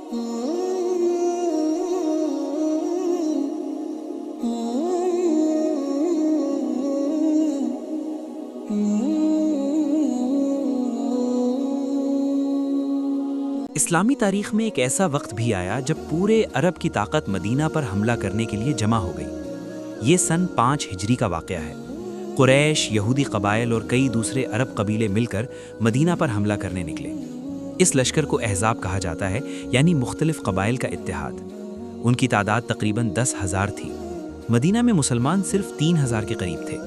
اسلامی تاریخ میں ایک ایسا وقت بھی آیا جب پورے عرب کی طاقت مدینہ پر حملہ کرنے کے لیے جمع ہو گئی۔ یہ سن 5 ہجری کا واقعہ ہے۔ قریش، یہودی قبائل اور کئی دوسرے عرب قبیلے مل کر مدینہ پر حملہ کرنے نکلے۔ اس لشکر کو احزاب کہا جاتا ہے، یعنی مختلف قبائل کا اتحاد۔ ان کی تعداد تقریباً 10,000 تھی۔ مدینہ میں مسلمان صرف 3,000 کے قریب تھے۔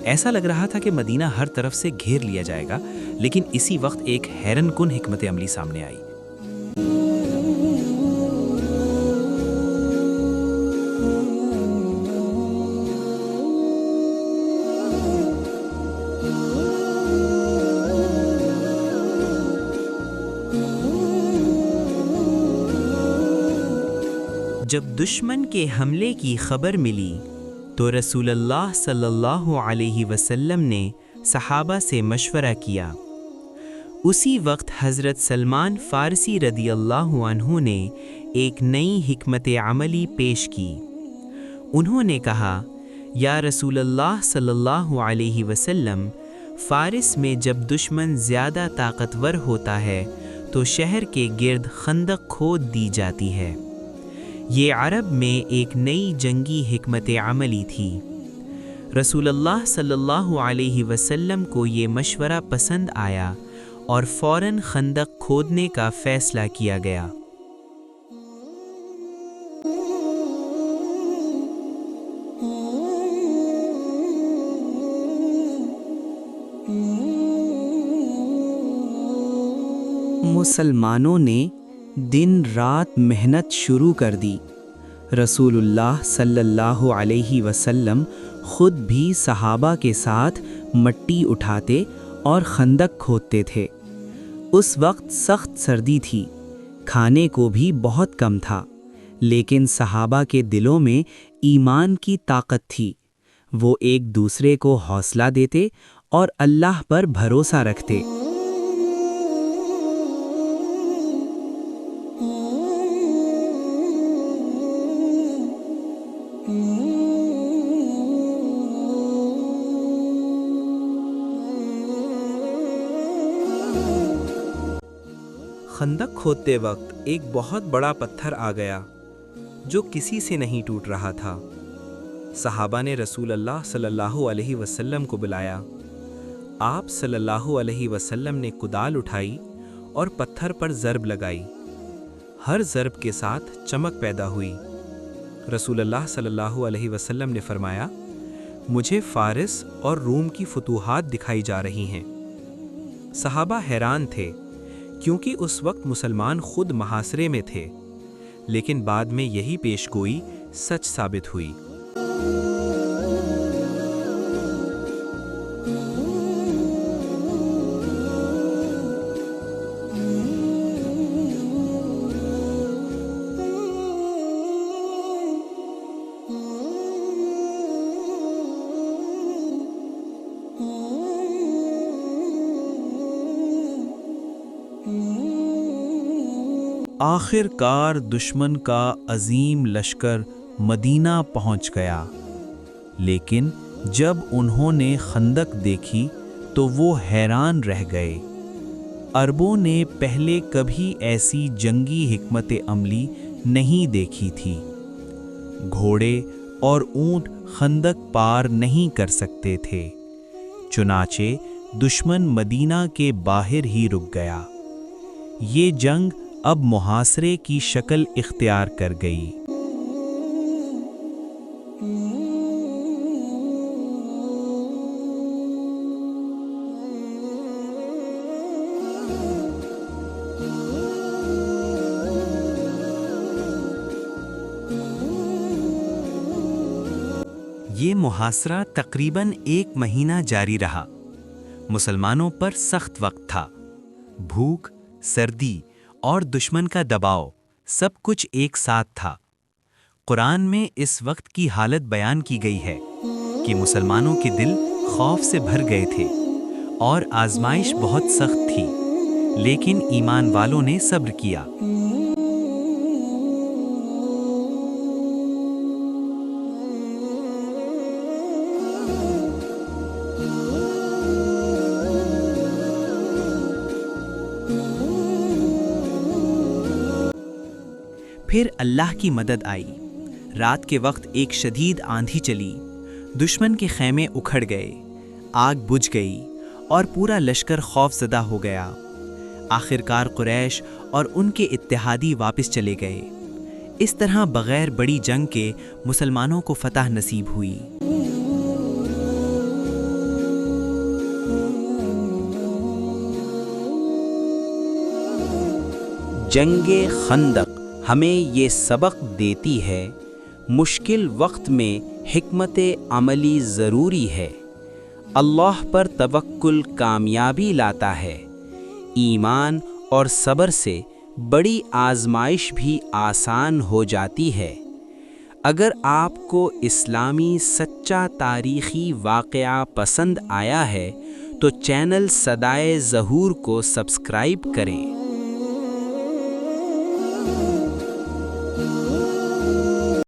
ایسا لگ رہا تھا کہ مدینہ ہر طرف سے گھیر لیا جائے گا، لیکن اسی وقت ایک حیران کن حکمت عملی سامنے آئی۔ جب دشمن کے حملے کی خبر ملی تو رسول اللہ صلی اللہ علیہ وسلم نے صحابہ سے مشورہ کیا۔ اسی وقت حضرت سلمان فارسی رضی اللہ عنہ نے ایک نئی حکمت عملی پیش کی۔ انہوں نے کہا، یا رسول اللہ صلی اللہ علیہ وسلم، فارس میں جب دشمن زیادہ طاقتور ہوتا ہے تو شہر کے گرد خندق کھود دی جاتی ہے۔ یہ عرب میں ایک نئی جنگی حکمت عملی تھی۔ رسول اللہ صلی اللہ علیہ وسلم کو یہ مشورہ پسند آیا اور فوراً خندق کھودنے کا فیصلہ کیا گیا۔ مسلمانوں نے دن رات محنت شروع کر دی۔ رسول اللہ صلی اللہ علیہ وسلم خود بھی صحابہ کے ساتھ مٹی اٹھاتے اور خندق کھودتے تھے۔ اس وقت سخت سردی تھی، کھانے کو بھی بہت کم تھا، لیکن صحابہ کے دلوں میں ایمان کی طاقت تھی۔ وہ ایک دوسرے کو حوصلہ دیتے اور اللہ پر بھروسہ رکھتے۔ خندق کھودتے وقت ایک بہت بڑا پتھر آ گیا جو کسی سے نہیں ٹوٹ رہا تھا۔ صحابہ نے رسول اللہ صلی اللہ علیہ وسلم کو بلایا۔ آپ صلی اللہ علیہ وسلم نے کدال اٹھائی اور پتھر پر ضرب لگائی۔ ہر ضرب کے ساتھ چمک پیدا ہوئی۔ رسول اللہ صلی اللہ علیہ وسلم نے فرمایا، مجھے فارس اور روم کی فتوحات دکھائی جا رہی ہیں۔ صحابہ حیران تھے، کیونکہ اس وقت مسلمان خود محاصرے میں تھے، لیکن بعد میں یہی پیش گوئی سچ ثابت ہوئی۔ آخر کار دشمن کا عظیم لشکر مدینہ پہنچ گیا، لیکن جب انہوں نے خندق دیکھی تو وہ حیران رہ گئے۔ عربوں نے پہلے کبھی ایسی جنگی حکمت عملی نہیں دیکھی تھی۔ گھوڑے اور اونٹ خندق پار نہیں کر سکتے تھے، چنانچہ دشمن مدینہ کے باہر ہی رک گیا۔ یہ جنگ اب محاصرے کی شکل اختیار کر گئی۔ یہ محاصرہ تقریباً 1 مہینہ جاری رہا۔ مسلمانوں پر سخت وقت تھا۔ بھوک، سردی اور دشمن کا دباؤ سب کچھ ایک ساتھ تھا۔ قرآن میں اس وقت کی حالت بیان کی گئی ہے کہ مسلمانوں کے دل خوف سے بھر گئے تھے اور آزمائش بہت سخت تھی، لیکن ایمان والوں نے صبر کیا۔ پھر اللہ کی مدد آئی۔ رات کے وقت ایک شدید آندھی چلی، دشمن کے خیمے اکھڑ گئے، آگ بجھ گئی اور پورا لشکر خوف زدہ ہو گیا۔ آخرکار قریش اور ان کے اتحادی واپس چلے گئے۔ اس طرح بغیر بڑی جنگ کے مسلمانوں کو فتح نصیب ہوئی۔ جنگ خندق ہمیں یہ سبق دیتی ہے، مشکل وقت میں حکمت عملی ضروری ہے۔ اللہ پر توکل کامیابی لاتا ہے۔ ایمان اور صبر سے بڑی آزمائش بھی آسان ہو جاتی ہے۔ اگر آپ کو اسلامی سچا تاریخی واقعہ پسند آیا ہے تو چینل صدائے ظہور کو سبسکرائب کریں۔